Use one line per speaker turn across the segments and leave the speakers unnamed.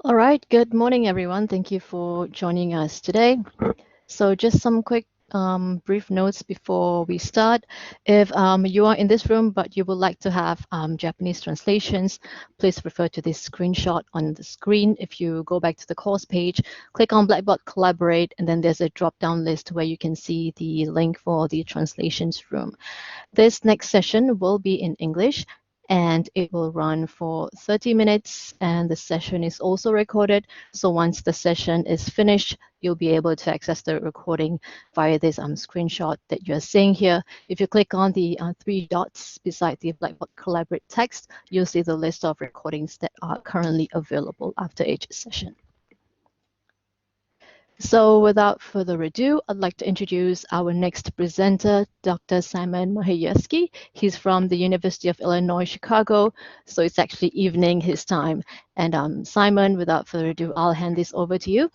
All right, good morning, everyone. Thank you for joining us today. So just some quick brief notes before we start. If you are in this room but you would like to have Japanese translations, please refer to this screenshot on the screen. If you go back to the course page, click on Blackboard Collaborate, and then there's a drop-down list where you can see the link for the translations room. This next session will be in English, and it will run for 30 minutes, and the session is also recorded. So once the session is finished, you'll be able to access the recording via this screenshot that you're seeing here. If you click on the three dots beside the Blackboard Collaborate text, you'll see the list of recordings that are currently available after each session. So without further ado, I'd like to introduce our next presenter, Dr. Szymon Machajewski. He's from the University of Illinois, Chicago, so it's actually evening his time. And Szymon, without further ado, I'll hand this over to you.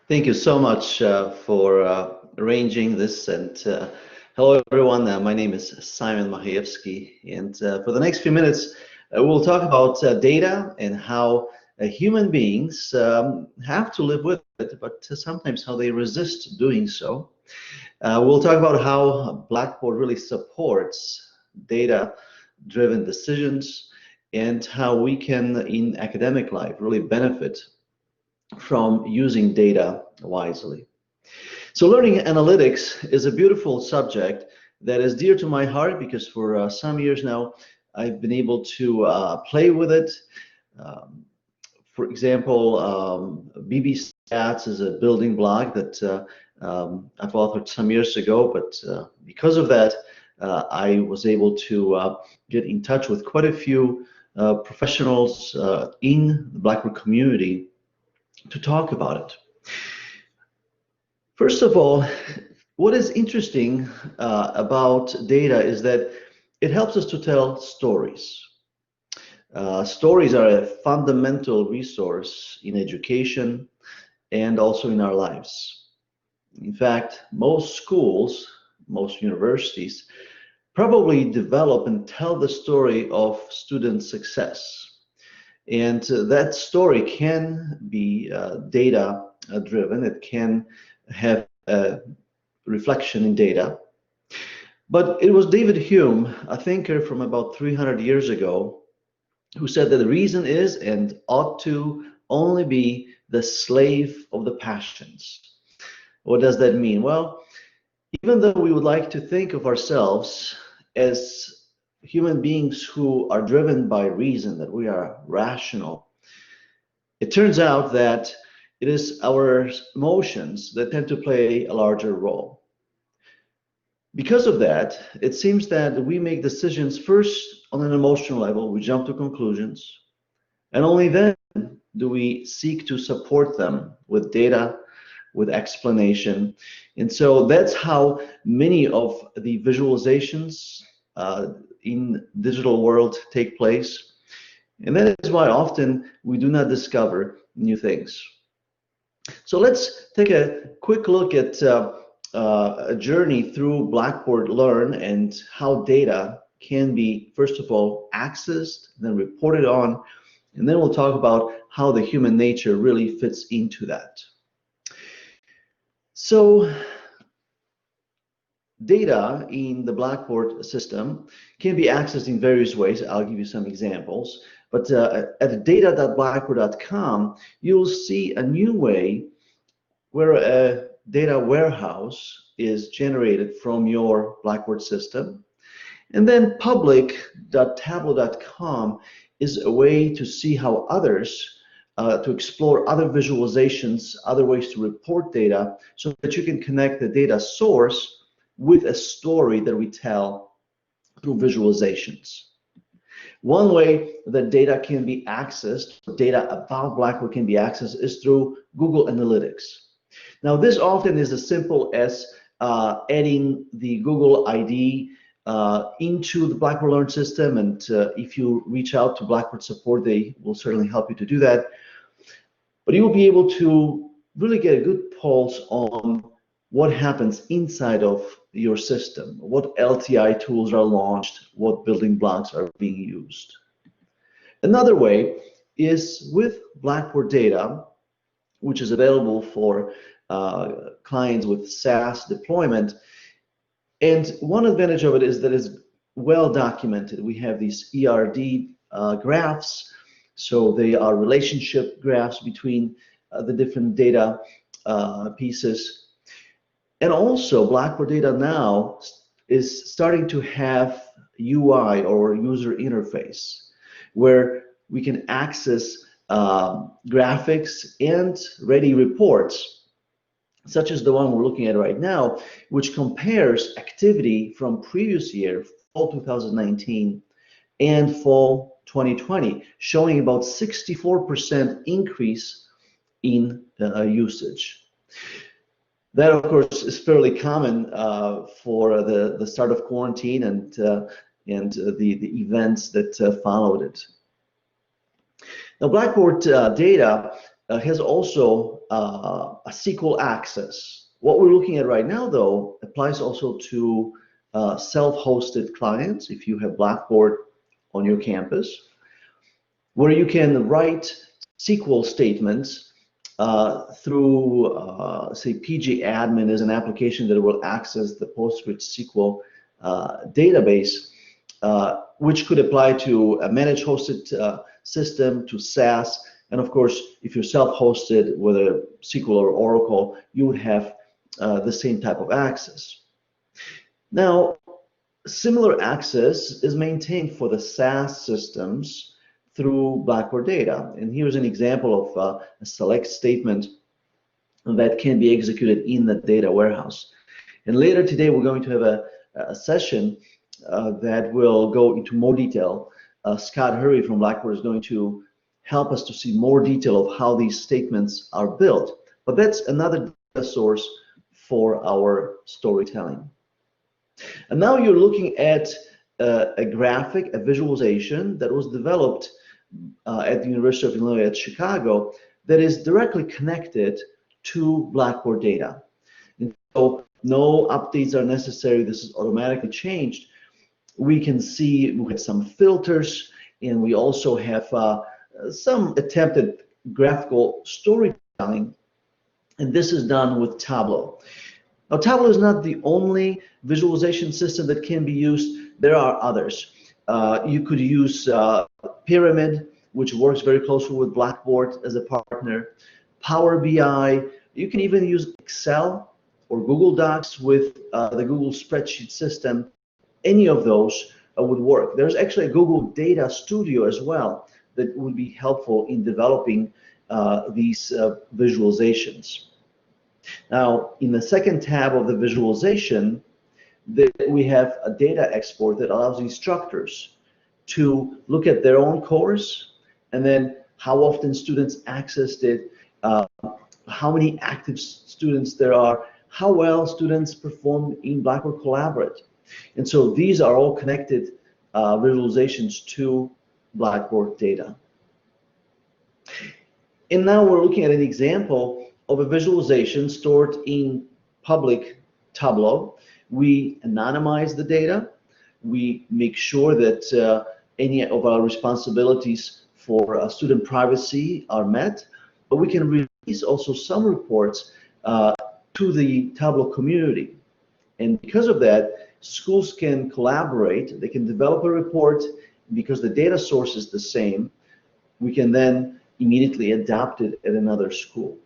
Thank you so much for arranging this. And hello, everyone. My name is Szymon Machajewski. And for the next few minutes, we'll talk about data and how human beings have to live with it, but sometimes how they resist doing so. We'll talk about how Blackboard really supports data-driven decisions and how we can, in academic life, really benefit from using data wisely. So learning analytics is a beautiful subject that is dear to my heart because for some years now, I've been able to play with it. For example, BB Stats is a building block that I've authored some years ago, but because of that, I was able to get in touch with quite a few professionals in the Blackboard community to talk about it. First of all, what is interesting about data is that it helps us to tell stories. Stories are a fundamental resource in education and also in our lives. In fact, most schools, most universities probably develop and tell the story of student success. And that story can be data driven. It can have a reflection in data. But it was David Hume, a thinker from about 300 years ago, who said that the reason is and ought to only be the slave of the passions. What does that mean? Well, even though we would like to think of ourselves as human beings who are driven by reason, that we are rational, it turns out that it is our emotions that tend to play a larger role. Because of that, it seems that we make decisions first on an emotional level, we jump to conclusions, and only then do we seek to support them with data, with explanation. And so that's how many of the visualizations in digital world take place. And that is why often we do not discover new things. So let's take a quick look at a journey through Blackboard Learn and how data can be, first of all, accessed, then reported on, and then we'll talk about how the human nature really fits into that. So data in the Blackboard system can be accessed in various ways. I'll give you some examples. But at data.blackboard.com, you'll see a new way where a data warehouse is generated from your Blackboard system. And then public.tableau.com is a way to see how others, to explore other visualizations, other ways to report data, so that you can connect the data source with a story that we tell through visualizations. One way that data can be accessed, data about Blackboard can be accessed, is through Google Analytics. Now, this often is as simple as adding the Google ID into the Blackboard Learn system, and if you reach out to Blackboard support, they will certainly help you to do that. But you will be able to really get a good pulse on what happens inside of your system, what LTI tools are launched, what building blocks are being used. Another way is with Blackboard Data, which is available for clients with SaaS deployment. And one advantage of it is that it's well documented. We have these ERD graphs, so they are relationship graphs between the different data pieces. And also, Blackboard Data now is starting to have UI, or user interface, where we can access graphics and ready reports, such as the one we're looking at right now, which compares activity from previous year, fall 2019, and fall 2020, showing about 64% increase in usage. That, of course, is fairly common for the start of quarantine and the events that followed it. Now, Blackboard Data has also a Sql Access. What we're looking at right now, though, applies also to self-hosted clients, if you have Blackboard on your campus, where you can write Sql statements through, say, pgadmin is an application that will access the PostgreSQL database, which could apply to a managed hosted system, to SaaS, and of course, if you're self-hosted, whether SQL or Oracle, you would have the same type of access. Now, similar access is maintained for the SaaS systems through Blackboard Data. And here's an example of a select statement that can be executed in the data warehouse. And later today, we're going to have a session that will go into more detail. Scott Hurry from Blackboard is going to help us to see more detail of how these statements are built. But that's another data source for our storytelling. And now you're looking at a graphic, a visualization that was developed at the University of Illinois at Chicago that is directly connected to Blackboard Data. And so no updates are necessary. This is automatically changed. We can see we have some filters, and we also have some attempted graphical storytelling, and this is done with Tableau. Now, Tableau is not the only visualization system that can be used. There are others. You could use Pyramid, which works very closely with Blackboard as a partner. Power BI. You can even use Excel or Google Docs with the Google spreadsheet system. Any of those would work. There's actually a Google Data Studio as well that would be helpful in developing these visualizations. Now, in the second tab of the visualization, we have a data export that allows instructors to look at their own course, and then how often students accessed it, how many active students there are, how well students performed in Blackboard Collaborate. And so these are all connected visualizations to Blackboard Data. And now we're looking at an example of a visualization stored in public Tableau. We anonymize the data. We make sure that any of our responsibilities for student privacy are met, but we can release also some reports to the Tableau community. And because of that, schools can collaborate. They can develop a report. Because the data source is the same, we can then immediately adapt it at another school.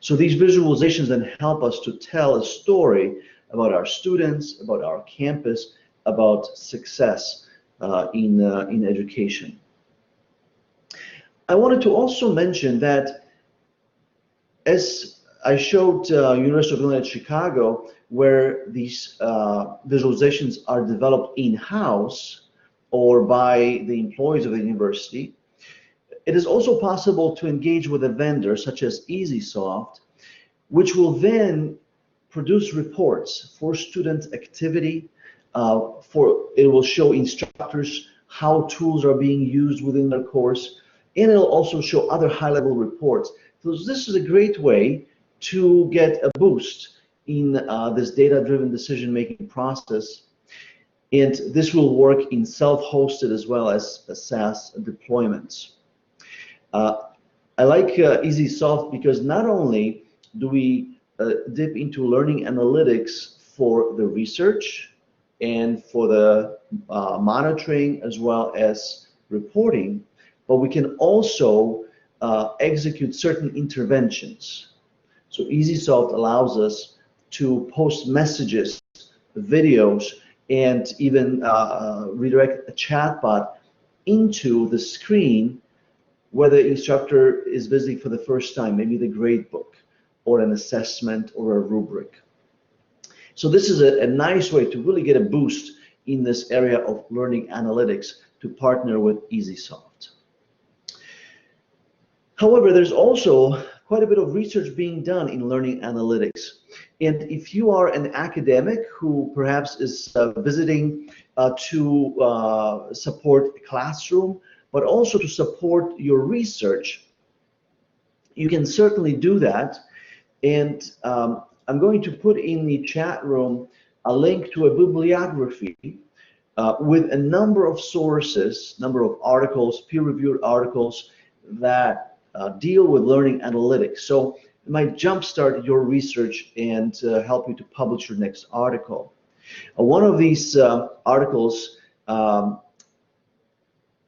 So these visualizations then help us to tell a story about our students, about our campus, about success in education. I wanted to also mention that, as I showed University of Illinois at Chicago, where these visualizations are developed in-house or by the employees of the university, it is also possible to engage with a vendor such as EasySoft, which will then produce reports for student activity. It will show instructors how tools are being used within their course, and it'll also show other high-level reports. So this is a great way to get a boost in this data-driven decision-making process. And this will work in self-hosted as well as SaaS deployments. I like EasySoft because not only do we dip into learning analytics for the research and for the monitoring as well as reporting, but we can also execute certain interventions. So EasySoft allows us to post messages, videos, and even redirect a chatbot into the screen where the instructor is visiting for the first time, maybe the grade book or an assessment or a rubric. So this is a nice way to really get a boost in this area of learning analytics to partner with EasySoft. However, there's also quite a bit of research being done in learning analytics. And if you are an academic who perhaps is visiting to support a classroom, but also to support your research, you can certainly do that. And I'm going to put in the chat room a link to a bibliography with a number of sources, number of articles, peer-reviewed articles that deal with learning analytics. So it might jumpstart your research and help you to publish your next article. One of these articles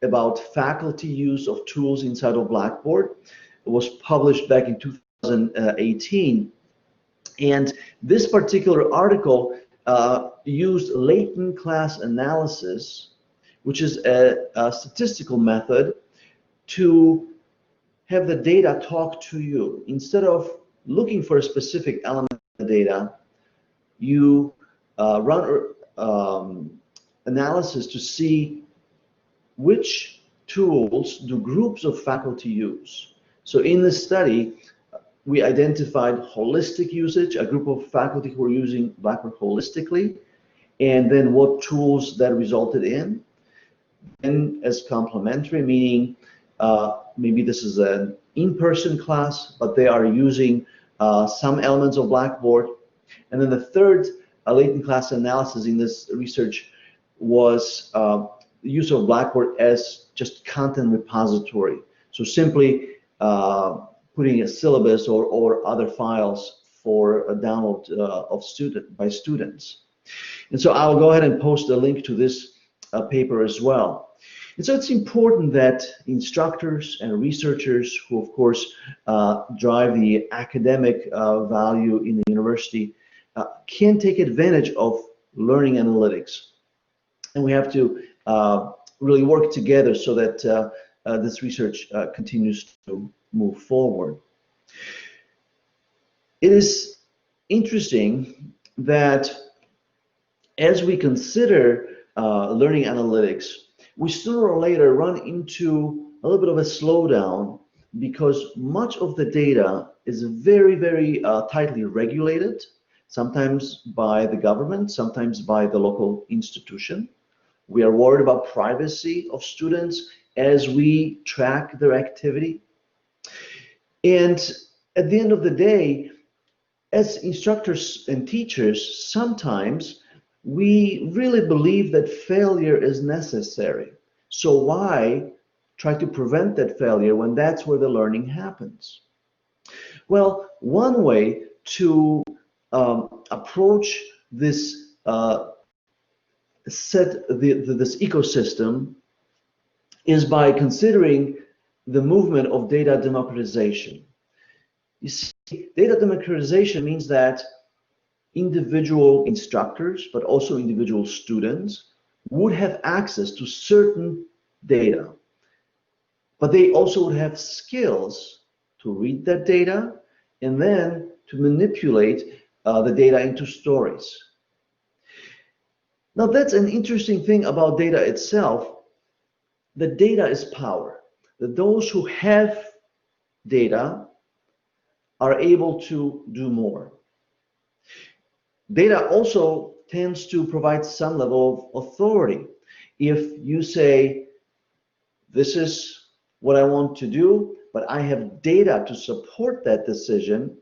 about faculty use of tools inside of Blackboard was published back in 2018. And this particular article used latent class analysis, which is a statistical method to have the data talk to you. Instead of looking for a specific element of the data, you run analysis to see which tools do groups of faculty use. So in this study, we identified holistic usage, a group of faculty who were using Blackboard holistically, and then what tools that resulted in. And as complementary, meaning maybe this is an in-person class, but they are using some elements of Blackboard. And then the third latent class analysis in this research was the use of Blackboard as just content repository. So simply putting a syllabus or other files for a download by students. And so I'll go ahead and post a link to this paper as well. And so it's important that instructors and researchers who, of course, drive the academic value in the university can take advantage of learning analytics. And we have to really work together so that this research continues to move forward. It is interesting that as we consider learning analytics, we sooner or later run into a little bit of a slowdown because much of the data is very, very tightly regulated, sometimes by the government, sometimes by the local institution. We are worried about privacy of students as we track their activity. And at the end of the day, as instructors and teachers, sometimes we really believe that failure is necessary. So why try to prevent that failure when that's where the learning happens? Well, one way to approach this this ecosystem is by considering the movement of data democratization. You see, data democratization means that individual instructors, but also individual students, would have access to certain data, but they also would have skills to read that data and then to manipulate the data into stories. Now, that's an interesting thing about data itself. The data is power. That those who have data are able to do more. Data also tends to provide some level of authority. If you say, this is what I want to do, but I have data to support that decision,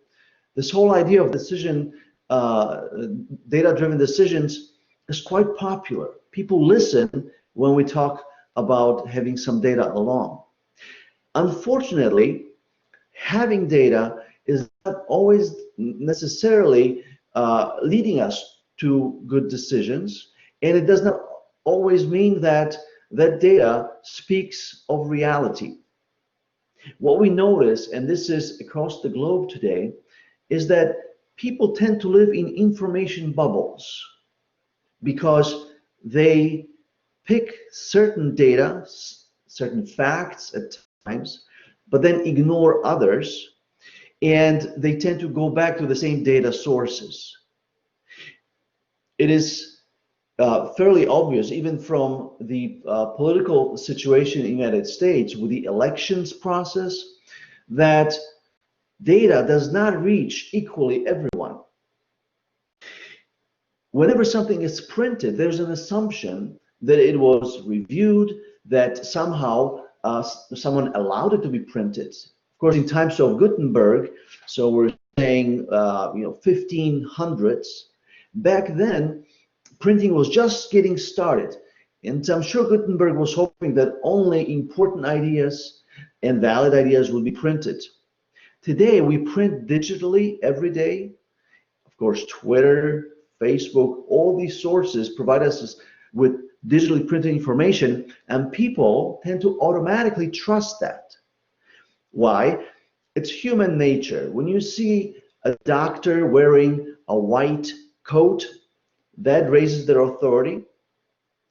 this whole idea of decision data-driven decisions is quite popular. People listen when we talk about having some data along. Unfortunately, having data is not always necessarily leading us to good decisions, and it does not always mean that that data speaks of reality. What we notice, and this is across the globe today, is that people tend to live in information bubbles because they pick certain data, certain facts at times, but then ignore others, and they tend to go back to the same data sources. It is fairly obvious, even from the political situation in the United States with the elections process, that data does not reach equally everyone. Whenever something is printed, there's an assumption that it was reviewed, that somehow someone allowed it to be printed. Of course, in times of Gutenberg, so we're saying 1500s, back then printing was just getting started, and I'm sure Gutenberg was hoping that only important ideas and valid ideas would be printed. Today we print digitally every day. Of course, Twitter, Facebook, all these sources provide us with digitally printed information, and people tend to automatically trust that. Why? It's human nature. When you see a doctor wearing a white coat, that raises their authority.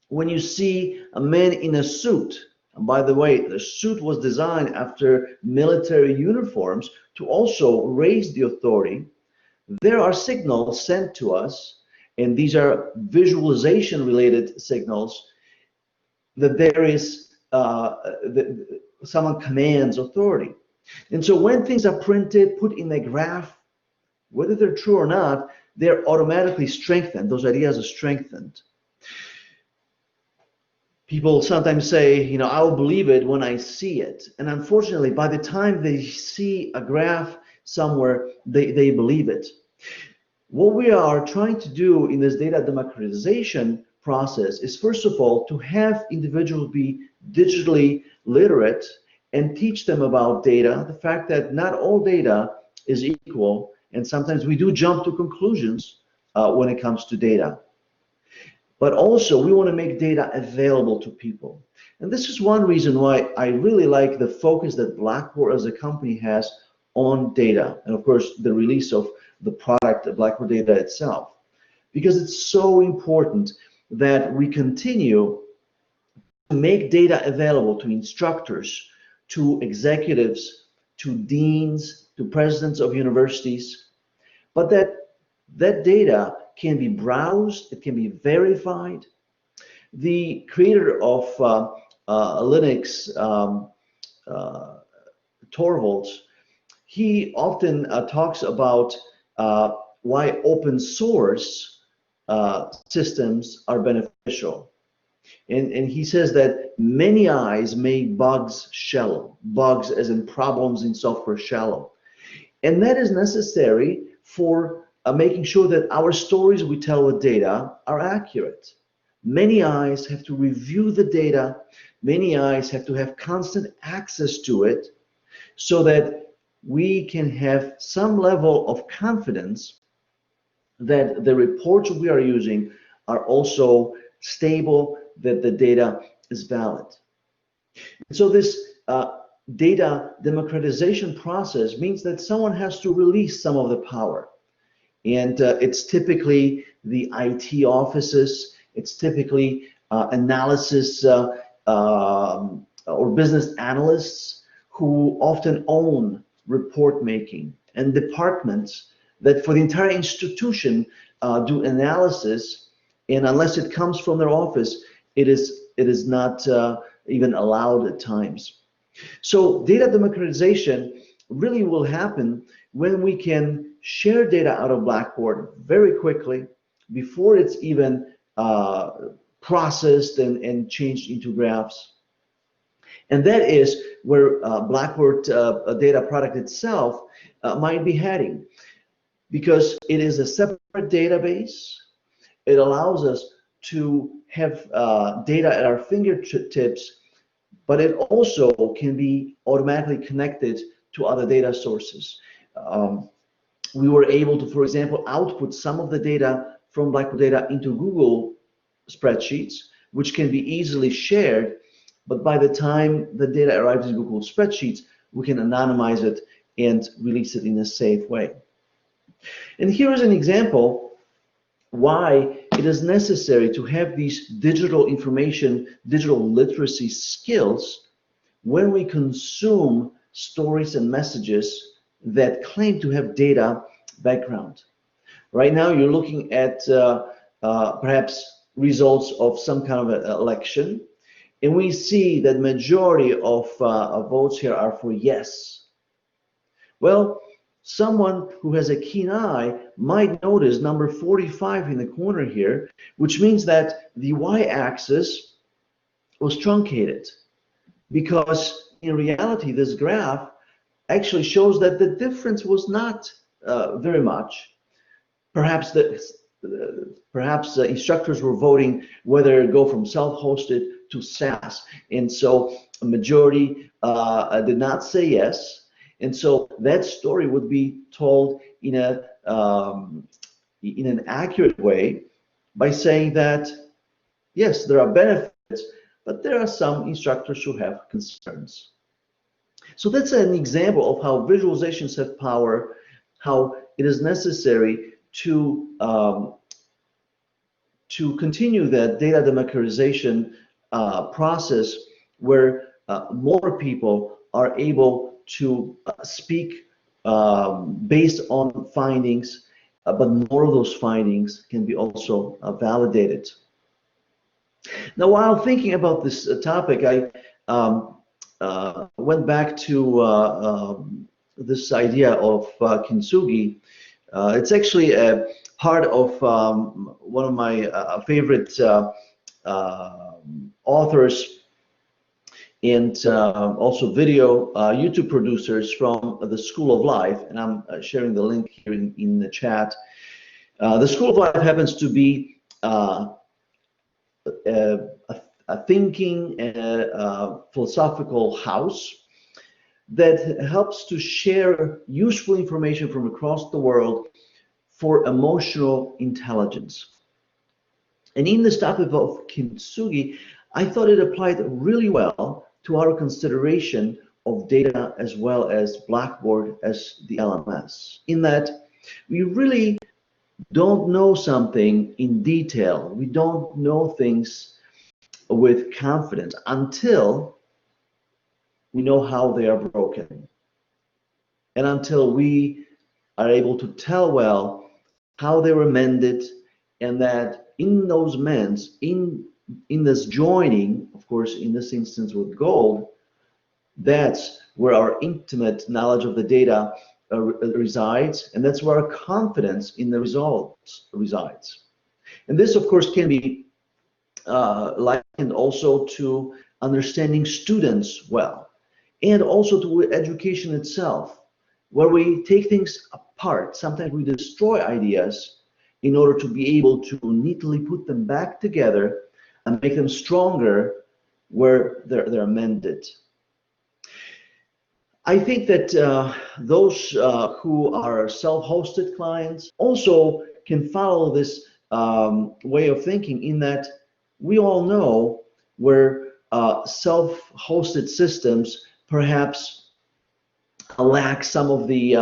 When you see a man in a suit, and by the way, the suit was designed after military uniforms to also raise the authority, there are signals sent to us, and these are visualization related signals, that there is someone commands authority. And so when things are printed, put in a graph, whether they're true or not, they're automatically strengthened. Those ideas are strengthened. People sometimes say, I will believe it when I see it. And unfortunately, by the time they see a graph somewhere, they believe it. What we are trying to do in this data democratization process is, first of all, to have individuals be digitally literate and teach them about data, the fact that not all data is equal, and sometimes we do jump to conclusions when it comes to data. But also, we want to make data available to people. And this is one reason why I really like the focus that Blackboard as a company has on data, and of course, the release of the product, the Blackboard Data itself, because it's so important that we continue to make data available to instructors, to executives, to deans, to presidents of universities, but that data can be browsed, it can be verified. The creator of Linux, Torvalds, he often talks about why open source systems are beneficial. And he says that many eyes make bugs shallow, bugs as in problems in software shallow. And that is necessary for making sure that our stories we tell with data are accurate. Many eyes have to review the data, many eyes have to have constant access to it, so that we can have some level of confidence that the reports we are using are also stable, that the data is valid. So this data democratization process means that someone has to release some of the power. And it's typically the IT offices, it's typically analysis or business analysts who often own report making, and departments that for the entire institution do analysis, and unless it comes from their office, it is not even allowed at times. So data democratization really will happen when we can share data out of Blackboard very quickly before it's even processed and changed into graphs. And that is where Blackboard data product itself might be heading. because it is a separate database. It allows us to have data at our fingertips, but it also can be automatically connected to other data sources. We were able to, for example, output some of the data from Blackboard Data into Google spreadsheets, which can be easily shared, but by the time the data arrives in Google spreadsheets, we can anonymize it and release it in a safe way. And here is an example why it is necessary to have these digital information, digital literacy skills when we consume stories and messages that claim to have data background. Right now, you're looking at perhaps results of some kind of an election, and we see that majority of votes here are for yes. Well, someone who has a keen eye might notice number 45 in the corner here, which means that the y-axis was truncated, because in reality, this graph actually shows that the difference was not very much. Perhaps instructors were voting whether to go from self-hosted to SaaS, and so a majority did not say yes, and so that story would be told in an accurate way by saying that yes, there are benefits, but there are some instructors who have concerns. So that's an example of how visualizations have power, how it is necessary to continue that data democratization process where more people are able to speak based on findings, but more of those findings can be also validated. Now, while thinking about this topic, I went back to this idea of kintsugi. It's actually a part of one of my favorite authors and also video YouTube producers from the Sql of Life, and I'm sharing the link here in the chat. The Sql of Life happens to be a thinking philosophical house that helps to share useful information from across the world for emotional intelligence. And in this topic of kintsugi, I thought it applied really well to our consideration of data as well as Blackboard as the LMS, in that we really don't know something in detail. We don't know things with confidence until we know how they are broken, and until we are able to tell well how they were mended, and that in those mends, in this joining, of course, in this instance with gold, that's where our intimate knowledge of the data resides, and that's where our confidence in the results resides. And this, of course, can be likened also to understanding students well, and also to education itself, where we take things apart. Sometimes we destroy ideas in order to be able to neatly put them back together and make them stronger where they're mended. I think that those who are self-hosted clients also can follow this way of thinking, in that we all know where self-hosted systems perhaps lack some of the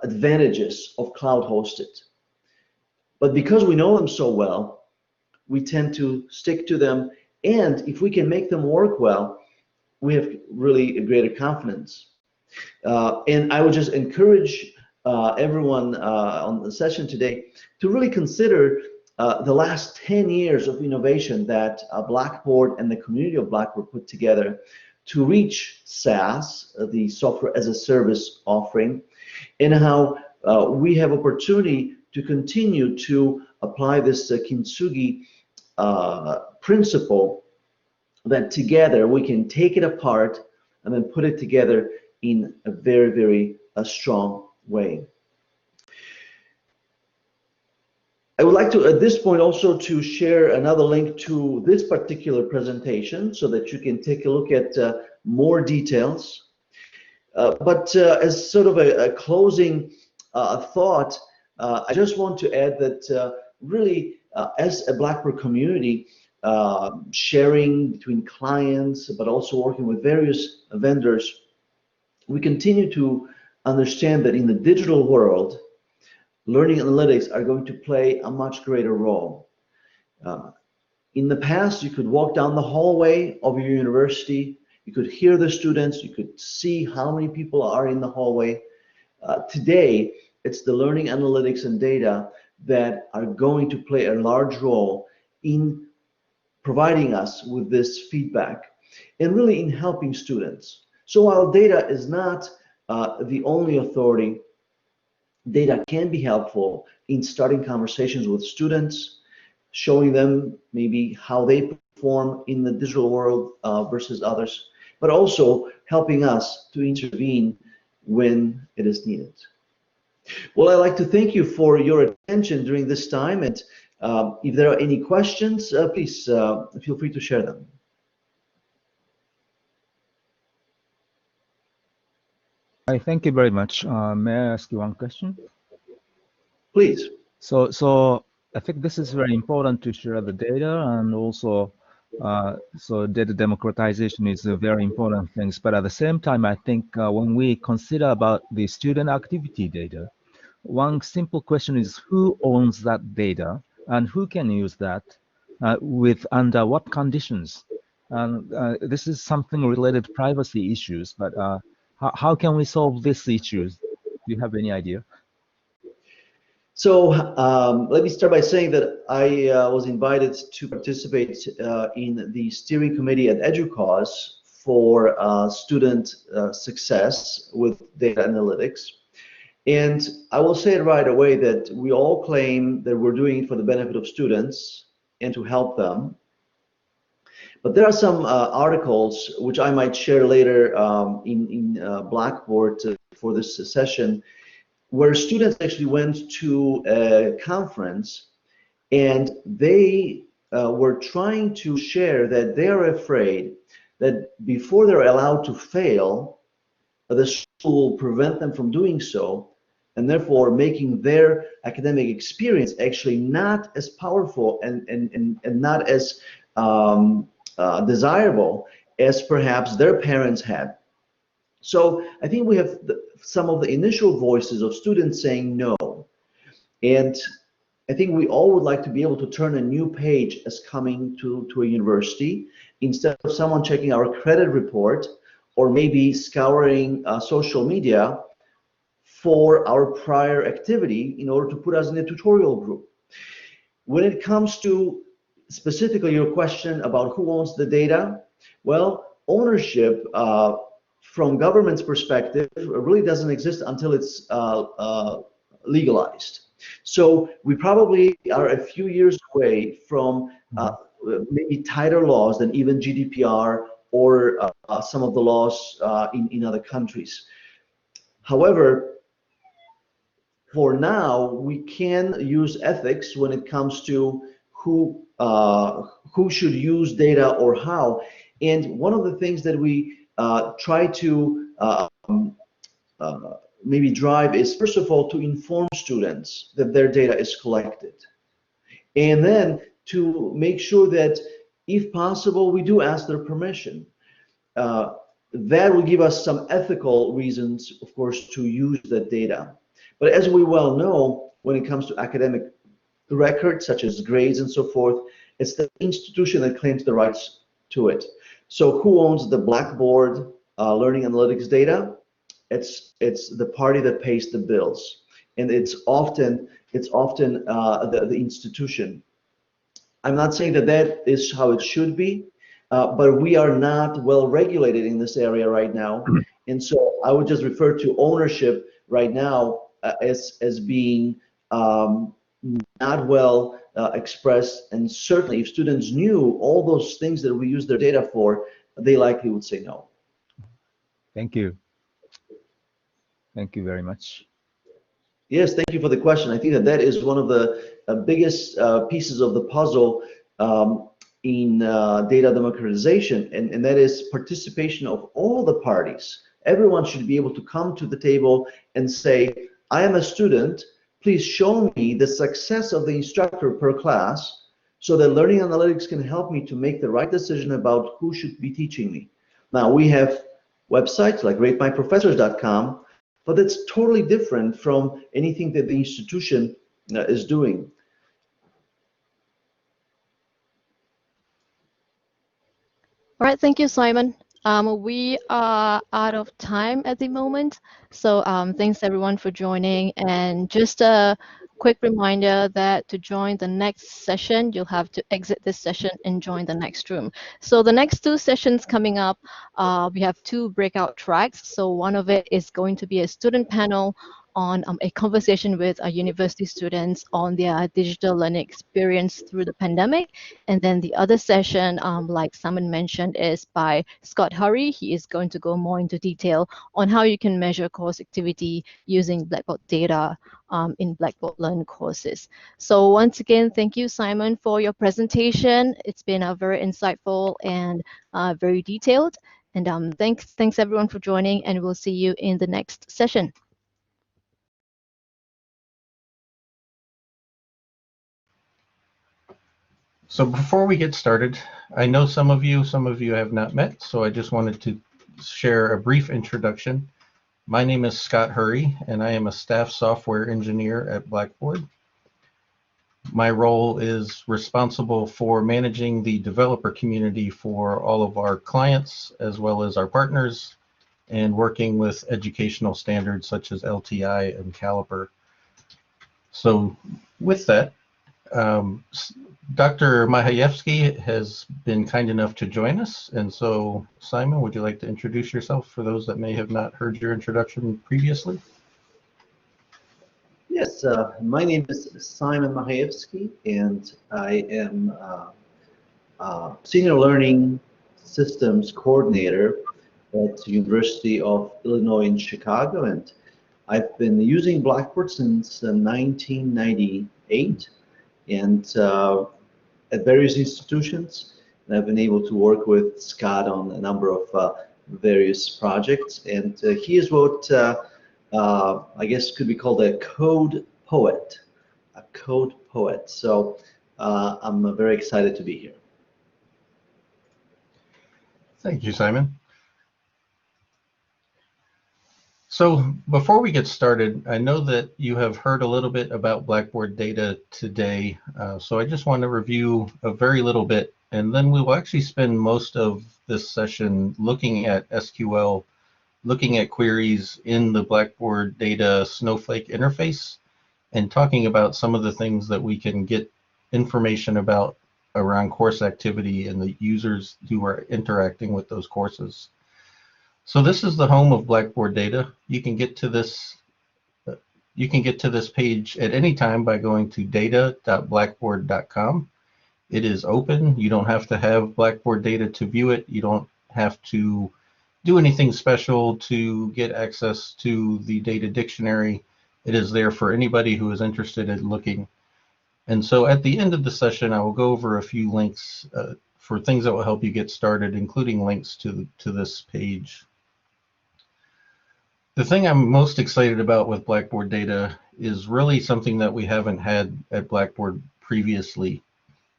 advantages of cloud-hosted. But because we know them so well, we tend to stick to them, and if we can make them work well, we have really a greater confidence. And I would just encourage everyone on the session today to really consider the last 10 years of innovation that Blackboard and the community of Blackboard put together to reach SaaS, the software as a service offering, and how we have opportunity to continue to apply this kintsugi principle, that together we can take it apart and then put it together in a very, very strong way. I would like to, at this point, also to share another link to this particular presentation so that you can take a look at more details. But as sort of a closing thought, I just want to add that really, as a Blackboard community, sharing between clients, but also working with various vendors, we continue to understand that in the digital world, learning analytics are going to play a much greater role. In the past, you could walk down the hallway of your university, you could hear the students, you could see how many people are in the hallway. Today, it's the learning analytics and data that are going to play a large role in providing us with this feedback and really in helping students. So while data is not the only authority, data can be helpful in starting conversations with students, showing them maybe how they perform in the digital world versus others, but also helping us to intervene when it is needed. Well, I'd like to thank you for your attention during this time, and if there are any questions, please feel free to share them.
I thank you very much. May I ask you one question?
Please.
So I think this is very important to share the data, and also so data democratization is a very important thing. But at the same time, I think when we consider about the student activity data, one simple question is who owns that data and who can use that with under what conditions? And this is something related to privacy issues, but how can we solve these issues? Do you have any idea?
So let me start by saying that I was invited to participate in the steering committee at EDUCAUSE for student success with data analytics. And I will say it right away that we all claim that we're doing it for the benefit of students and to help them. But there are some articles which I might share later in Blackboard for this session, where students actually went to a conference and they were trying to share that they are afraid that before they're allowed to fail, the school will prevent them from doing so, and therefore making their academic experience actually not as powerful and not as desirable as perhaps their parents had. So I think we have some of the initial voices of students saying no. And I think we all would like to be able to turn a new page as coming to a university, instead of someone checking our credit report or maybe scouring social media for our prior activity in order to put us in a tutorial group. When it comes to specifically your question about who owns the data, well, ownership from government's perspective really doesn't exist until it's legalized. So we probably are a few years away from maybe tighter laws than even GDPR or some of the laws in other countries. However, for now, we can use ethics when it comes to who should use data or how. And one of the things that we try to maybe drive is, first of all, to inform students that their data is collected. And then to make sure that, if possible, we do ask their permission. That will give us some ethical reasons, of course, to use that data. But as we well know, when it comes to academic records, such as grades and so forth, it's the institution that claims the rights to it. So who owns the Blackboard learning analytics data? It's the party that pays the bills, and it's often the institution. I'm not saying that that is how it should be, but we are not well regulated in this area right now, and so I would just refer to ownership right now as being not well expressed, and certainly if students knew all those things that we use their data for, they likely would say no.
Thank you. Thank you very much.
Yes, thank you for the question. I think that that is one of the biggest pieces of the puzzle in data democratization, and that is participation of all the parties. Everyone should be able to come to the table and say, I am a student, please show me the success of the instructor per class so that learning analytics can help me to make the right decision about who should be teaching me. Now, we have websites like ratemyprofessors.com, but that's totally different from anything that the institution is doing.
All right, thank you, Simon. We are out of time at the moment, so thanks everyone for joining. And just a quick reminder that to join the next session, you'll have to exit this session and join the next room. So the next two sessions coming up, we have two breakout tracks. So one of it is going to be a student panel on a conversation with university students on their digital learning experience through the pandemic. And then the other session, like Simon mentioned, is by Scott Hurry. He is going to go more into detail on how you can measure course activity using Blackboard data in Blackboard Learn courses. So once again, thank you, Simon, for your presentation. It's been very insightful and very detailed. And thanks everyone for joining, and we'll see you in the next session.
So before we get started, I know some of you have not met, so I just wanted to share a brief introduction. My name is Scott Hurry, and I am a staff software engineer at Blackboard. My role is responsible for managing the developer community for all of our clients, as well as our partners, and working with educational standards such as LTI and Caliper. So with that, Dr. Machajewski has been kind enough to join us, and so Simon, would you like to introduce yourself for those that may have not heard your introduction previously?
Yes, my name is Szymon Machajewski, and I am Senior Learning Systems Coordinator at the University of Illinois in Chicago, and I've been using Blackboard since 1998. And at various institutions, and I've been able to work with Scott on a number of various projects. And he is what I guess could be called a code poet, a code poet. So I'm very excited to be here.
Thank you, Simon. So before we get started, I know that you have heard a little bit about Blackboard Data today, so I just want to review a very little bit, and then we will actually spend most of this session looking at SQL, looking at queries in the Blackboard Data Snowflake interface, and talking about some of the things that we can get information about around course activity and the users who are interacting with those courses. So this is the home of Blackboard Data. You can get to this page at any time by going to data.blackboard.com. It is open. You don't have to have Blackboard Data to view it. You don't have to do anything special to get access to the data dictionary. It is there for anybody who is interested in looking. And so at the end of the session, I will go over a few links for things that will help you get started, including links to this page. The thing I'm most excited about with Blackboard Data is really something that we haven't had at Blackboard previously.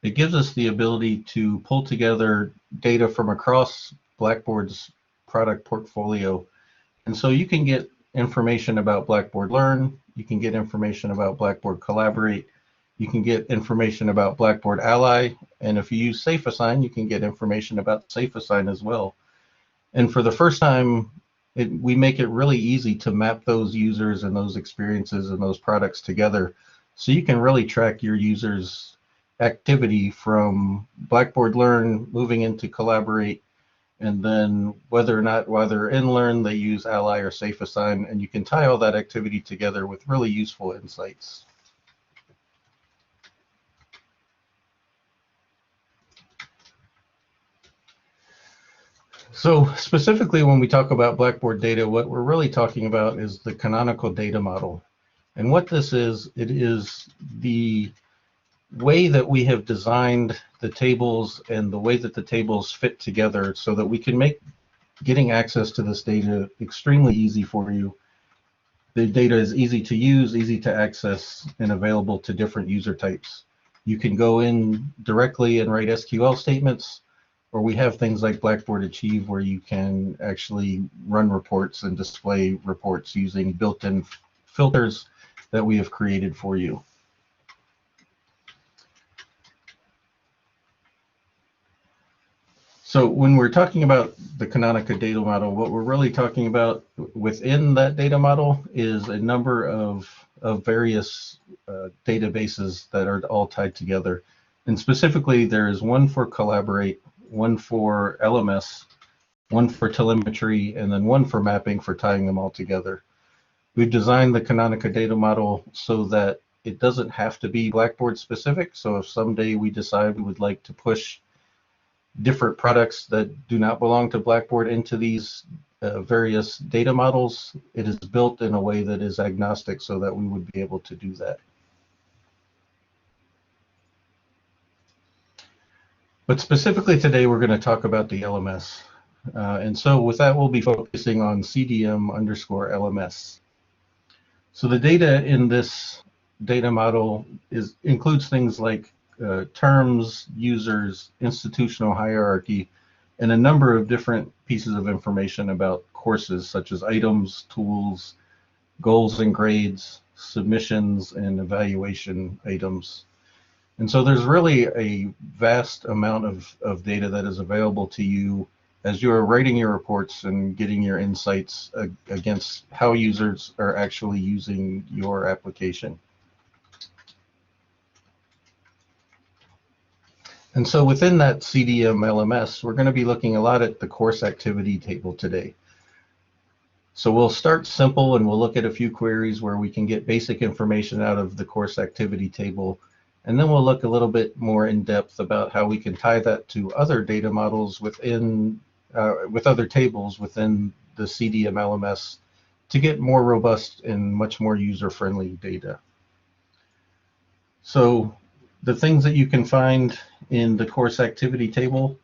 It gives us the ability to pull together data from across Blackboard's product portfolio. And so you can get information about Blackboard Learn, you can get information about Blackboard Collaborate, you can get information about Blackboard Ally, and if you use SafeAssign, you can get information about SafeAssign as well. And for the first time, we make it really easy to map those users and those experiences and those products together, so you can really track your users' activity from Blackboard Learn moving into Collaborate, and then whether or not while they're in Learn they use Ally or SafeAssign, and you can tie all that activity together with really useful insights. So specifically when we talk about Blackboard Data, what we're really talking about is the canonical data model. And what this is, it is the way that we have designed the tables and the way that the tables fit together so that we can make getting access to this data extremely easy for you. The data is easy to use, easy to access, and available to different user types. You can go in directly and write SQL statements, or we have things like Blackboard Achieve where you can actually run reports and display reports using built-in filters that we have created for you. So when we're talking about the Canonica data model, what we're really talking about within that data model is a number of various databases that are all tied together. And specifically, there is one for Collaborate, one for LMS, one for telemetry, and then one for mapping for tying them all together. We've designed the Canonica data model so that it doesn't have to be Blackboard specific. So if someday we decide we would like to push different products that do not belong to Blackboard into these various data models, it is built in a way that is agnostic so that we would be able to do that. But specifically today, we're going to talk about the LMS. And so with that, we'll be focusing on CDM_LMS. So the data in this data model includes things like terms, users, institutional hierarchy, and a number of different pieces of information about courses such as items, tools, goals and grades, submissions, and evaluation items. And so there's really a vast amount of data that is available to you as you are writing your reports and getting your insights against how users are actually using your application. And so within that CDM LMS, we're going to be looking a lot at the course activity table today. So we'll start simple and we'll look at a few queries where we can get basic information out of the course activity table. And then we'll look a little bit more in depth about how we can tie that to other data models within, with other tables within the CDM LMS to get more robust and much more user-friendly data. So the things that you can find in the course activity table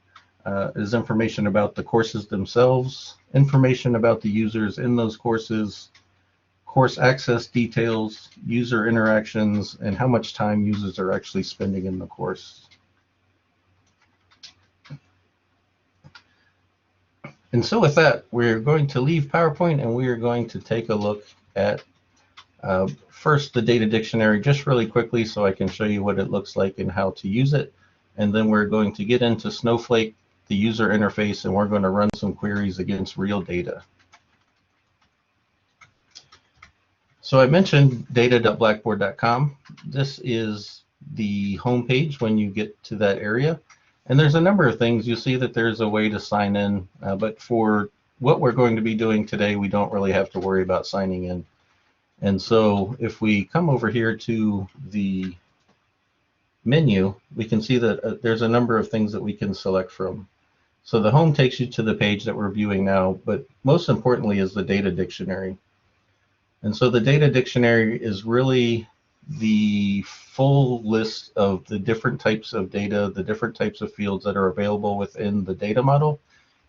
is information about the courses themselves, information about the users in those courses, course access details, user interactions, and how much time users are actually spending in the course. And so with that, we're going to leave PowerPoint and we are going to take a look at first the data dictionary just really quickly so I can show you what it looks like and how to use it. And then we're going to get into Snowflake, the user interface, and we're going to run some queries against real data. So I mentioned data.blackboard.com. This is the home page when you get to that area. And there's a number of things. You see that there's a way to sign in, but for what we're going to be doing today, we don't really have to worry about signing in. And so if we come over here to the menu, we can see that there's a number of things that we can select from. So the home takes you to the page that we're viewing now, but most importantly is the data dictionary. And so the data dictionary is really the full list of the different types of data, the different types of fields that are available within the data model.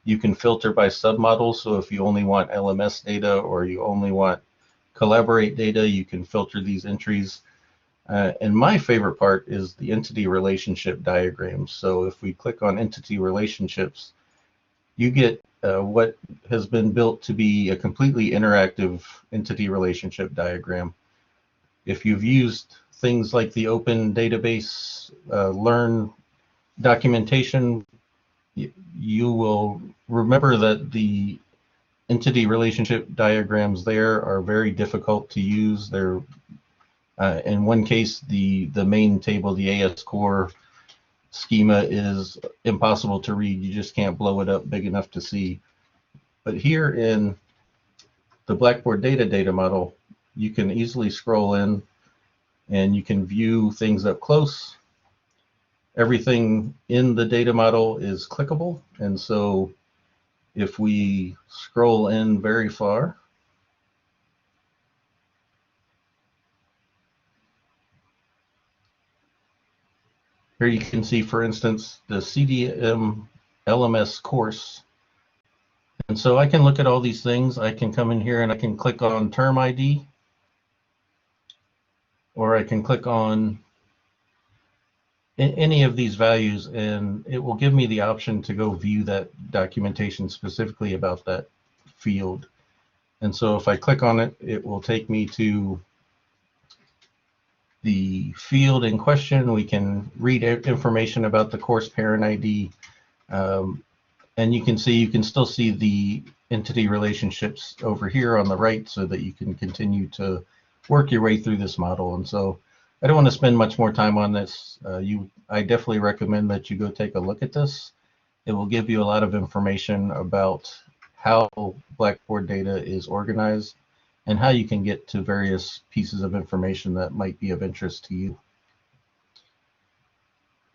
You can filter by submodel, so if you only want LMS data or you only want Collaborate data, you can filter these entries. And my favorite part is the entity relationship diagrams. So if we click on entity relationships, you get what has been built to be a completely interactive entity relationship diagram. If you've used things like the open database learn documentation, you will remember that the entity relationship diagrams there are very difficult to use. They're in one case, the main table, the AS core schema, is impossible to read. You just can't blow it up big enough to see. But here in the Blackboard data model, you can easily scroll in and you can view things up close. Everything in the data model is clickable, and so if we scroll in very far, Here you can see, for instance, the CDM LMS course. And so I can look at all these things. I can come in here and I can click on term ID, or I can click on any of these values, and it will give me the option to go view that documentation specifically about that field. And so if I click on it, it will take me to the field in question. We can read information about the course parent ID, and you can still see the entity relationships over here on the right, so that you can continue to work your way through this model. And so I don't want to spend much more time on this. I definitely recommend that you go take a look at this. It will give you a lot of information about how Blackboard data is organized and how you can get to various pieces of information that might be of interest to you.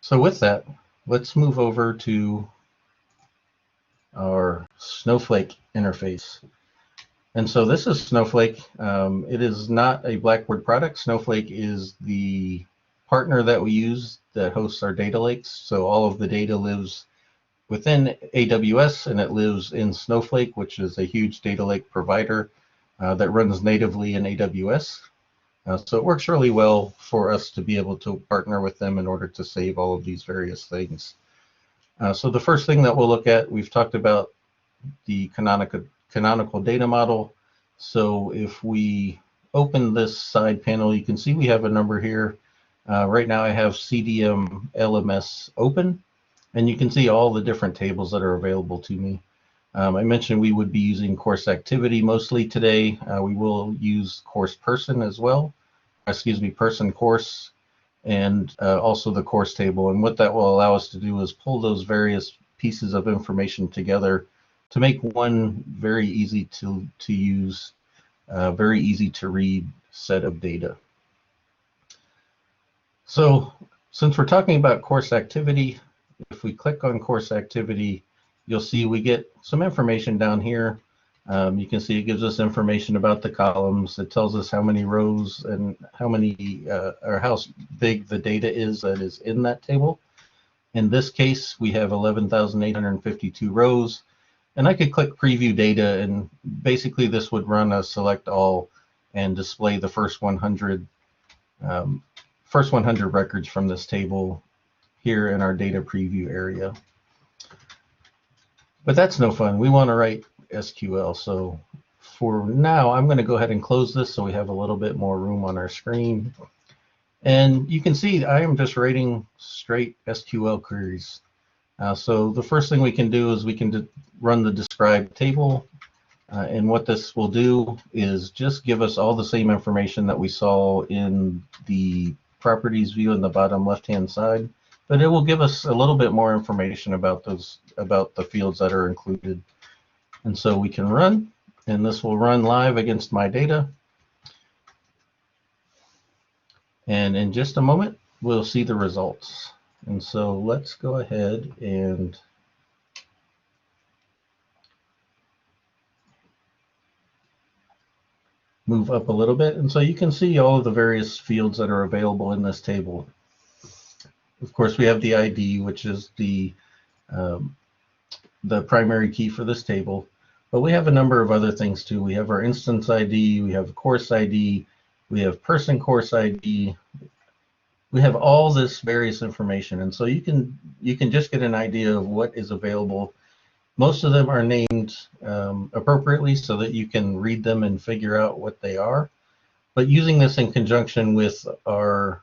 So with that, let's move over to our Snowflake interface. And so this is Snowflake. It is not a Blackboard product. Snowflake is the partner that we use that hosts our data lakes. So all of the data lives within AWS, and it lives in Snowflake, which is a huge data lake provider that runs natively in AWS. So it works really well for us to be able to partner with them in order to save all of these various things. So the first thing that we'll look at, we've talked about the canonical data model. So if we open this side panel, you can see we have a number here. Right now I have CDM LMS open, and you can see all the different tables that are available to me. I mentioned we would be using course activity mostly today. We will use course person as well, person course, and also the course table. And what that will allow us to do is pull those various pieces of information together to make one very easy to use, very easy to read set of data. So since we're talking about course activity, if we click on course activity, you'll see we get some information down here. You can see it gives us information about the columns. It tells us how many rows and how many or how big the data is that is in that table. In this case, we have 11,852 rows, and I could click preview data, and basically this would run a select all and display the first 100 records from this table here in our data preview area. But that's no fun. We want to write SQL. So for now, I'm going to go ahead and close this so we have a little bit more room on our screen. And you can see I am just writing straight SQL queries. So the first thing we can do is we can run the describe table. And what this will do is just give us all the same information that we saw in the properties view in the bottom left-hand side. But it will give us a little bit more information about the fields that are included. And so we can run, and this will run live against my data. And in just a moment, we'll see the results. And so let's go ahead and move up a little bit. And so you can see all of the various fields that are available in this table. Of course, we have the ID, which is the primary key for this table. But we have a number of other things too. We have our instance ID, we have course ID, we have person course ID. We have all this various information, and so you can just get an idea of what is available. Most of them are named appropriately so that you can read them and figure out what they are. But using this in conjunction with our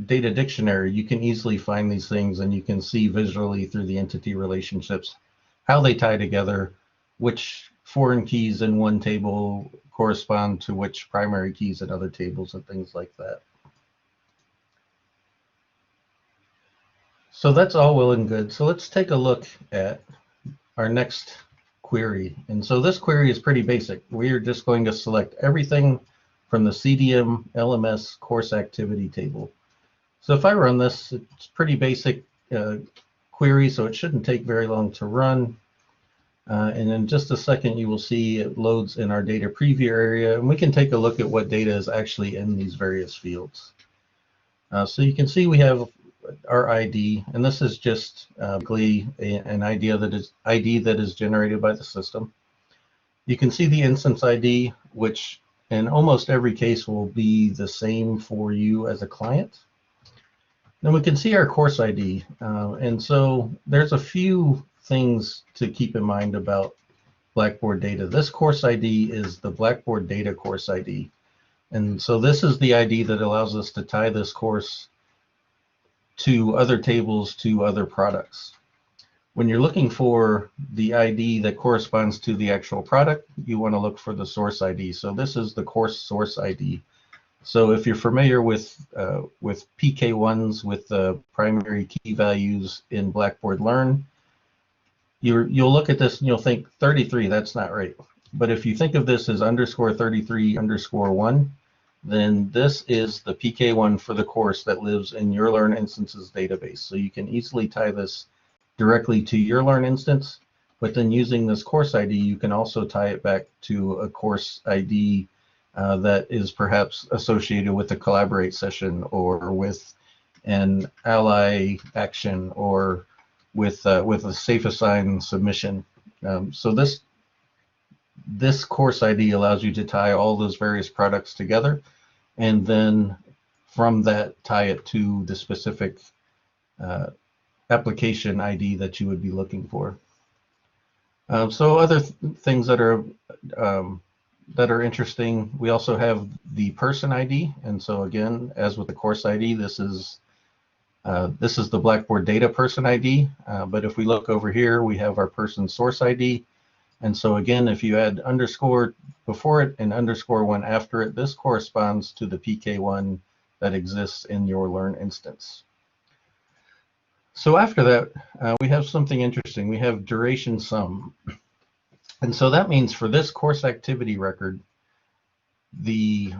data dictionary, you can easily find these things, and you can see visually through the entity relationships how they tie together, which foreign keys in one table correspond to which primary keys in other tables, and things like that. So that's all well and good. So let's take a look at our next query. And so this query is pretty basic. We are just going to select everything from the CDM LMS course activity table. So if I run this, it's pretty basic query, so it shouldn't take very long to run. And in just a second, you will see it loads in our data preview area, and we can take a look at what data is actually in these various fields. So you can see we have our ID, and this is just an ID that is generated by the system. You can see the instance ID, which in almost every case will be the same for you as a client. Then we can see our course ID, and so there's a few things to keep in mind about Blackboard Data. This course ID is the Blackboard Data course ID. And so this is the ID that allows us to tie this course to other tables, to other products. When you're looking for the ID that corresponds to the actual product, you want to look for the source ID. So this is the course source ID. So if you're familiar with PK1s, with the primary key values in Blackboard Learn, you'll look at this and you'll think 33, that's not right. But if you think of this as _33_1, then this is the PK1 for the course that lives in your Learn instances database. So you can easily tie this directly to your Learn instance, but then using this course ID, you can also tie it back to a course ID that is perhaps associated with a Collaborate session, or with an Ally action, or with a safe assign submission. So this course ID allows you to tie all those various products together, and then from that tie it to the specific application ID that you would be looking for. So other things that are interesting, we also have the person ID, and so again, as with the course ID, this is the Blackboard Data person ID, but if we look over here, we have our person source ID. And so again, if you add underscore before it and _1 after it, this corresponds to the PK1 that exists in your Learn instance. So after that, we have something interesting. We have duration sum. And so that means for this course activity record, the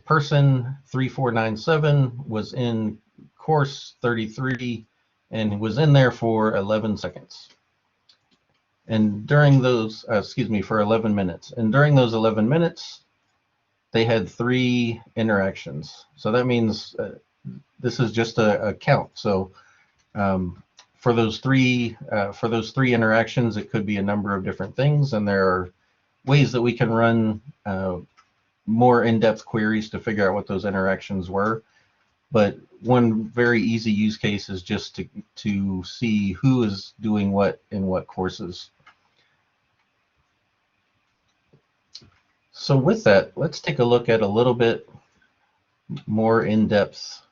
person 3497 was in course 33 and was in there for 11 seconds. And during those, for 11 minutes. And during those 11 minutes, they had 3 interactions. So that means this is just a count. So for those three interactions, it could be a number of different things, and there are ways that we can run more in-depth queries to figure out what those interactions were. But one very easy use case is just to see who is doing what in what courses. So with that, let's take a look at a little bit more in-depth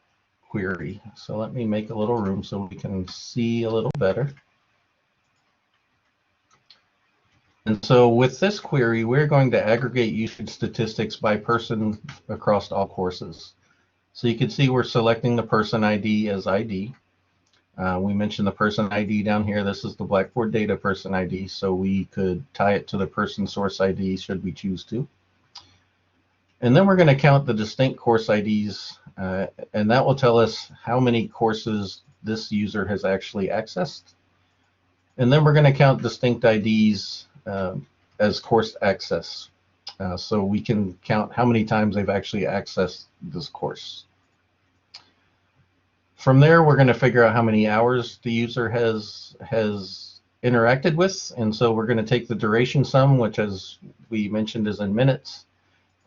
query. So let me make a little room so we can see a little better. And so with this query, we're going to aggregate usage statistics by person across all courses. So you can see we're selecting the person ID as ID. We mentioned the person ID down here. This is the Blackboard Data person ID, so we could tie it to the person source ID should we choose to. And then we're going to count the distinct course IDs, and that will tell us how many courses this user has actually accessed. And then we're going to count distinct IDs as course access. So we can count how many times they've actually accessed this course. From there, we're going to figure out how many hours the user has interacted with. And so we're going to take the duration sum, which as we mentioned is in minutes,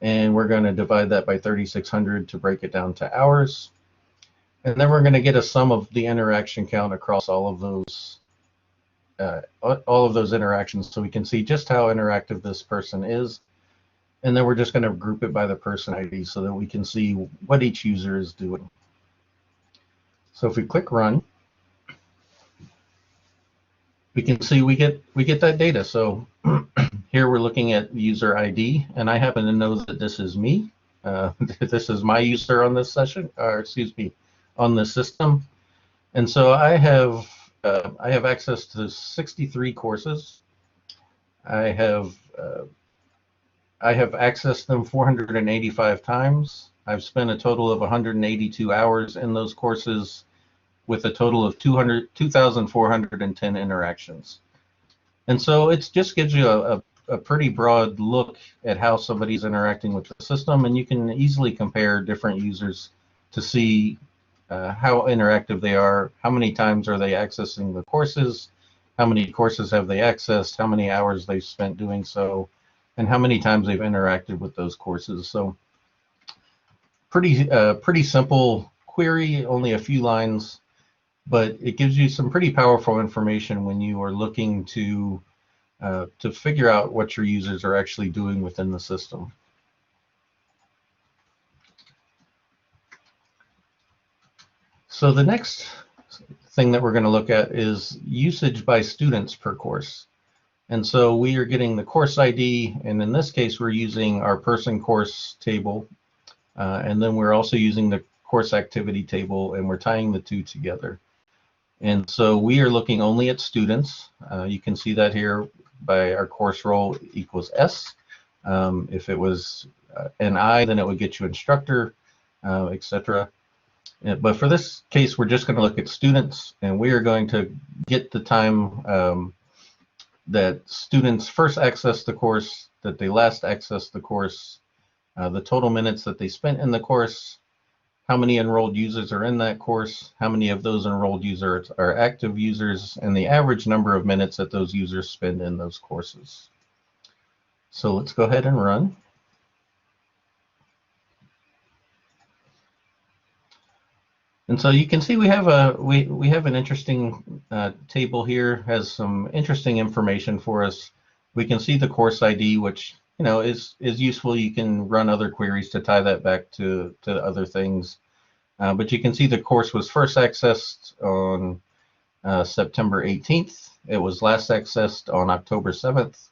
and we're going to divide that by 3600 to break it down to hours. And then we're going to get a sum of the interaction count across all of those interactions, so we can see just how interactive this person is. And then we're just going to group it by the person ID so that we can see what each user is doing. So if we click run, we can see we get that data. So here we're looking at user ID, and I happen to know that this is me. This is my user on this session, or excuse me, on this system. And so I have access to 63 courses. I have accessed them 485 times. I've spent a total of 182 hours in those courses with a total of 2,410 interactions. And so it just gives you a pretty broad look at how somebody's interacting with the system, and you can easily compare different users to see how interactive they are, how many times are they accessing the courses, how many courses have they accessed, how many hours they've spent doing so, and how many times they've interacted with those courses. So pretty simple query, only a few lines, but it gives you some pretty powerful information when you are looking to figure out what your users are actually doing within the system. So the next thing that we're going to look at is usage by students per course. And so we are getting the course ID, and in this case, we're using our person course table. And then we're also using the course activity table, and we're tying the two together. And so we are looking only at students. You can see that here by our course role equals S. If it was an I, then it would get you instructor, etc. But for this case, we're just going to look at students, and we are going to get the time that students first accessed the course, that they last accessed the course, the total minutes that they spent in the course, how many enrolled users are in that course, how many of those enrolled users are active users, and the average number of minutes that those users spend in those courses. So let's go ahead and run. And so you can see we have an interesting table here, has some interesting information for us. We can see the course ID, which is useful. You can run other queries to tie that back to other things. But you can see the course was first accessed on September 18th. It was last accessed on October 7th.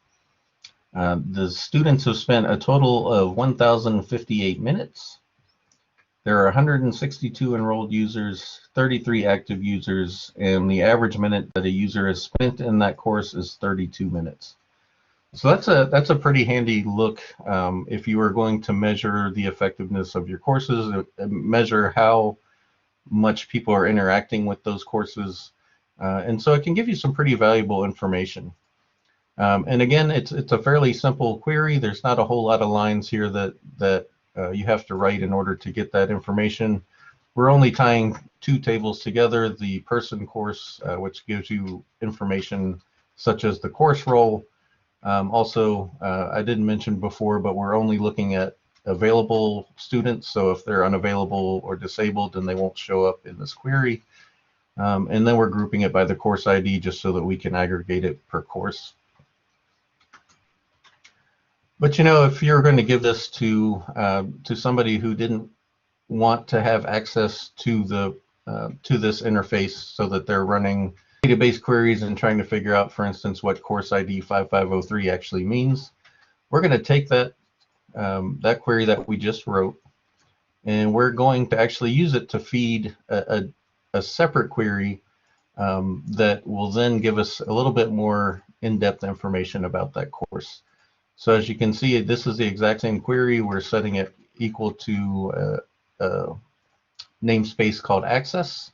The students have spent a total of 1,058 minutes. There are 162 enrolled users, 33 active users, and the average minute that a user has spent in that course is 32 minutes. So that's a pretty handy look if you are going to measure the effectiveness of your courses, measure how much people are interacting with those courses, and so it can give you some pretty valuable information. And again, it's a fairly simple query. There's not a whole lot of lines here that you have to write in order to get that information. We're only tying two tables together, the person course, which gives you information such as the course role. Also, I didn't mention before, but we're only looking at available students. So if they're unavailable or disabled, then they won't show up in this query. And then we're grouping it by the course ID just so that we can aggregate it per course. But if you're going to give this to somebody who didn't want to have access to this interface, so that they're running database queries and trying to figure out, for instance, what course ID 5503 actually means, we're going to take that that query that we just wrote, and we're going to actually use it to feed a separate query that will then give us a little bit more in-depth information about that course. So as you can see, this is the exact same query. We're setting it equal to a namespace called access.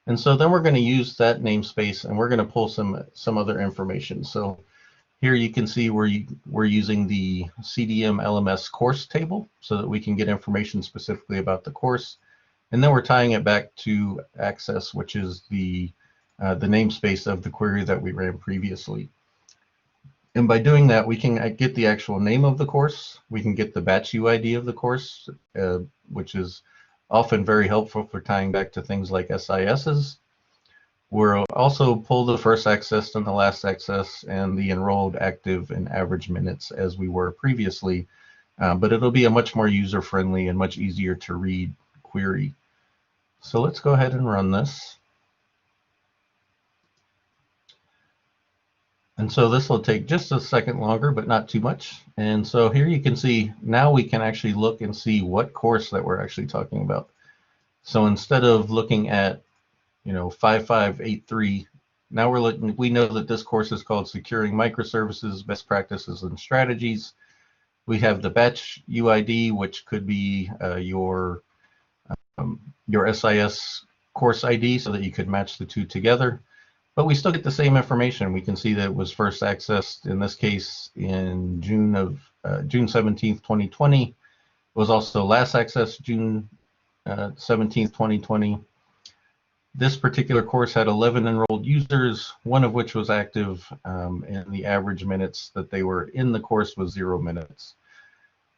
And so then we're going to use that namespace, and we're going to pull some other information. So here you can see we're using the CDM LMS course table so that we can get information specifically about the course. And then we're tying it back to access, which is the namespace of the query that we ran previously. And by doing that, we can get the actual name of the course. We can get the batch UID of the course, which is often very helpful for tying back to things like SISs. We'll also pull the first access and the last access and the enrolled, active, and average minutes as we were previously. But it'll be a much more user-friendly and much easier to read query. So let's go ahead and run this. And so this will take just a second longer, but not too much. And so here you can see, now we can actually look and see what course that we're actually talking about. So instead of looking at, 5583, now we know that this course is called Securing Microservices, Best Practices and Strategies. We have the batch UID, which could be your SIS course ID, so that you could match the two together. But we still get the same information. We can see that it was first accessed, in this case, in June 17th, 2020. It was also last accessed June 17th, 2020. This particular course had 11 enrolled users, one of which was active, and the average minutes that they were in the course was 0 minutes.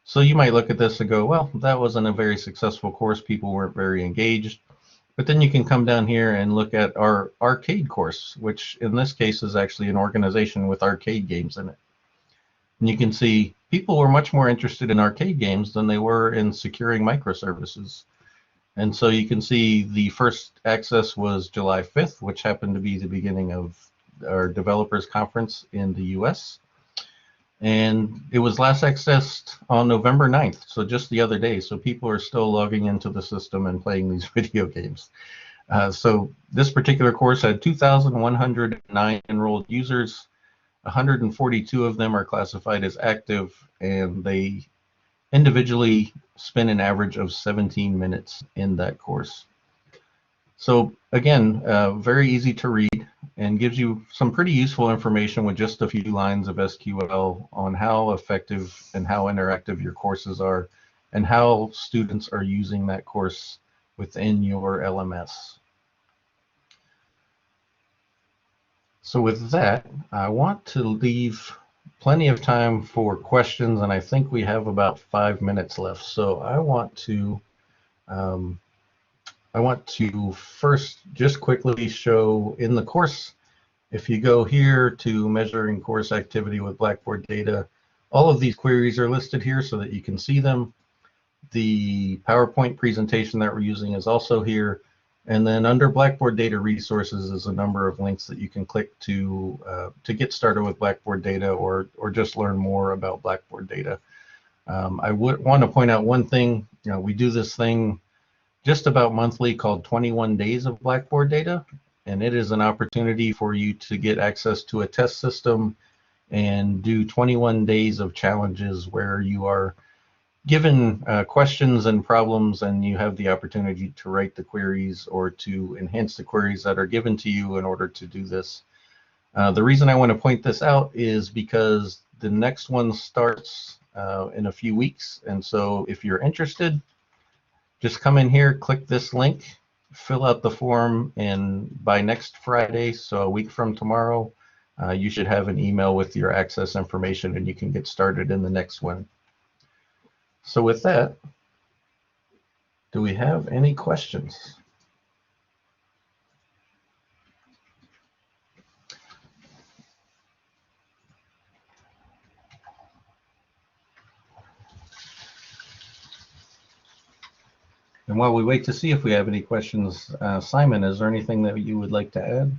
So you might look at this and go, well, that wasn't a very successful course. People weren't very engaged. But then you can come down here and look at our arcade course, which in this case is actually an organization with arcade games in it. And you can see people were much more interested in arcade games than they were in securing microservices. And so you can see the first access was July 5th, which happened to be the beginning of our developers conference in the US. And it was last accessed on November 9th, so just the other day. So people are still logging into the system and playing these video games. So this particular course had 2,109 enrolled users. 142 of them are classified as active, and they individually spend an average of 17 minutes in that course. So again, very easy to read and gives you some pretty useful information with just a few lines of SQL on how effective and how interactive your courses are and how students are using that course within your LMS. So with that, I want to leave plenty of time for questions, and I think we have about 5 minutes left. So I want to first just quickly show in the course, if you go here to measuring course activity with Blackboard Data, all of these queries are listed here so that you can see them. The PowerPoint presentation that we're using is also here. And then under Blackboard Data resources is a number of links that you can click to get started with Blackboard Data or just learn more about Blackboard Data. I would want to point out one thing. We do this thing just about monthly called 21 Days of Blackboard Data, and it is an opportunity for you to get access to a test system and do 21 days of challenges where you are given questions and problems, and you have the opportunity to write the queries or to enhance the queries that are given to you in order to do this. The reason I want to point this out is because the next one starts in a few weeks, and so if you're interested, just come in here, click this link, fill out the form, and by next Friday, so a week from tomorrow, you should have an email with your access information and you can get started in the next one. So with that, do we have any questions? And while we wait to see if we have any questions, Simon, is there anything that you would like to add?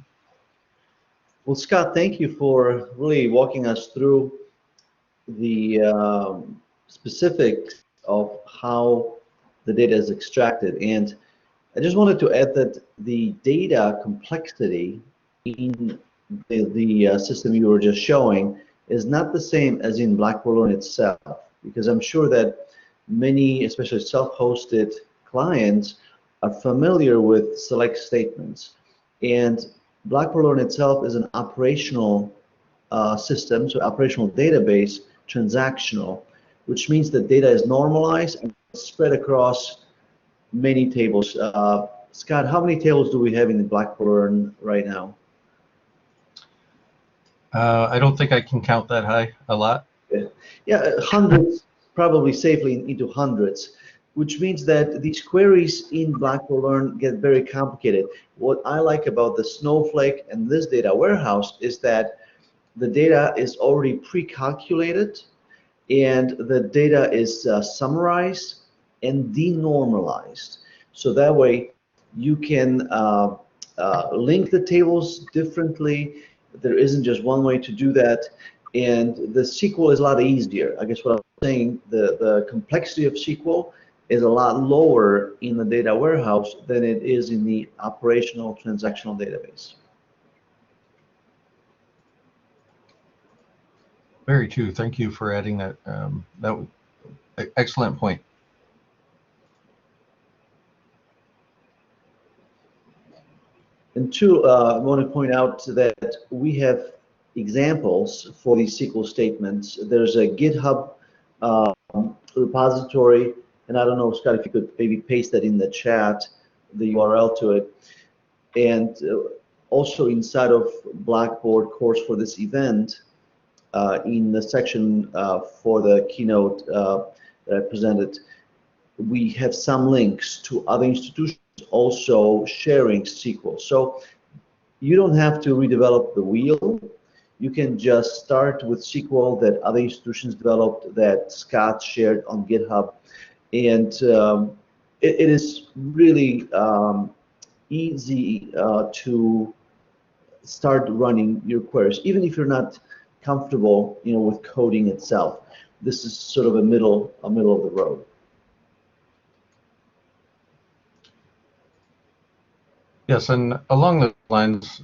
Well, Scott, thank you for really walking us through the specifics of how the data is extracted. And I just wanted to add that the data complexity in the system you were just showing is not the same as in Blackboard Learn itself, because I'm sure that many, especially self-hosted clients, are familiar with select statements. And Blackboard Learn itself is an operational system, so operational database, transactional, which means that data is normalized and spread across many tables. Scott, how many tables do we have in the Blackboard Learn right now?
I don't think I can count that high. A lot?
Yeah, hundreds, probably safely into hundreds, which means that these queries in Blackboard Learn get very complicated. What I like about the Snowflake and this data warehouse is that the data is already pre-calculated and the data is summarized and denormalized. So that way you can link the tables differently. There isn't just one way to do that. And the SQL is a lot easier. I guess what I'm saying, the complexity of SQL is a lot lower in the data warehouse than it is in the operational transactional database.
Very true. Thank you for adding that. That was an excellent point.
And two, I want to point out that we have examples for these SQL statements. There's a GitHub repository And I don't know, Scott, if you could maybe paste that in the chat, the URL to it. And also inside of Blackboard course for this event, in the section for the keynote that I presented, we have some links to other institutions also sharing SQL. So you don't have to redevelop the wheel. You can just start with SQL that other institutions developed, that Scott shared on GitHub. And it is really easy to start running your queries, even if you're not comfortable, with coding itself. This is sort of a middle of the road.
Yes, and along those lines,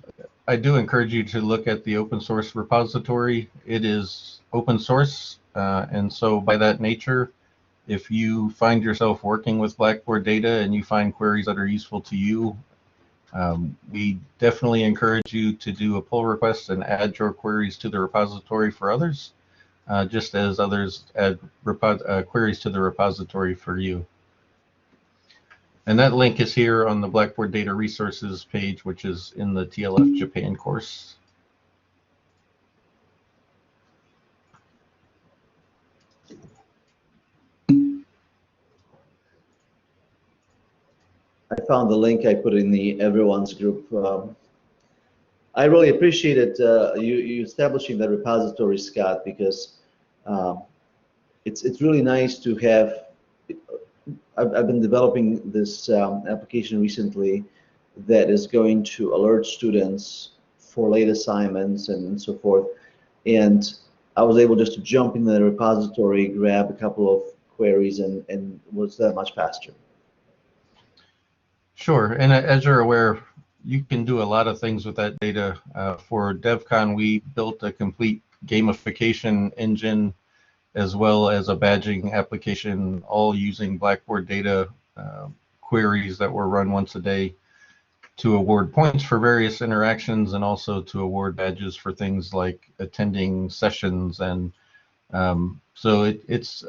I do encourage you to look at the open source repository. It is open source, and so by that nature, if you find yourself working with Blackboard data and you find queries that are useful to you, we definitely encourage you to do a pull request and add your queries to the repository for others, just as others add queries to the repository for you. And that link is here on the Blackboard Data Resources page, which is in the TLF Japan course.
I found the link. I put in the everyone's group. I really appreciated you establishing that repository, Scott, because it's really nice to have. I've been developing this application recently that is going to alert students for late assignments and so forth. And I was able just to jump in the repository, grab a couple of queries, and was that much faster.
Sure, and as you're aware, you can do a lot of things with that data. For DevCon, we built a complete gamification engine as well as a badging application, all using Blackboard data queries that were run once a day to award points for various interactions and also to award badges for things like attending sessions. And so it's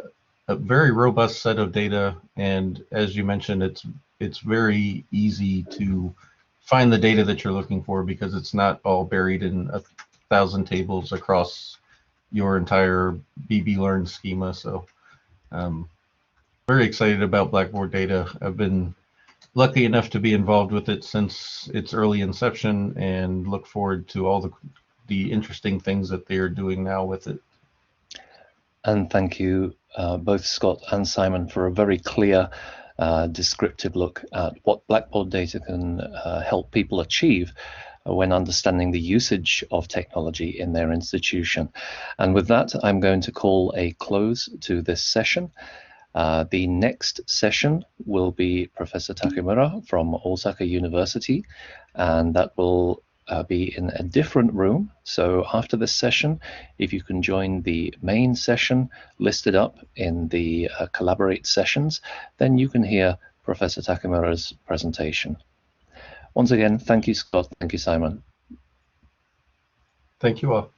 a very robust set of data, and as you mentioned, it's very easy to find the data that you're looking for because it's not all buried in 1,000 tables across your entire BB-Learn schema. So very excited about Blackboard data. I've been lucky enough to be involved with it since its early inception and look forward to all the interesting things that they are doing now with it.
And thank you both Scott and Simon for a very clear descriptive look at what Blackboard data can help people achieve when understanding the usage of technology in their institution. And with that, I'm going to call a close to this session. The next session will be Professor Takemura from Osaka University, and that will be in a different room. So after this session, if you can join the main session listed up in the Collaborate sessions, then you can hear Professor Takemura's presentation. Once again, thank you, Scott. Thank you, Simon.
Thank you all.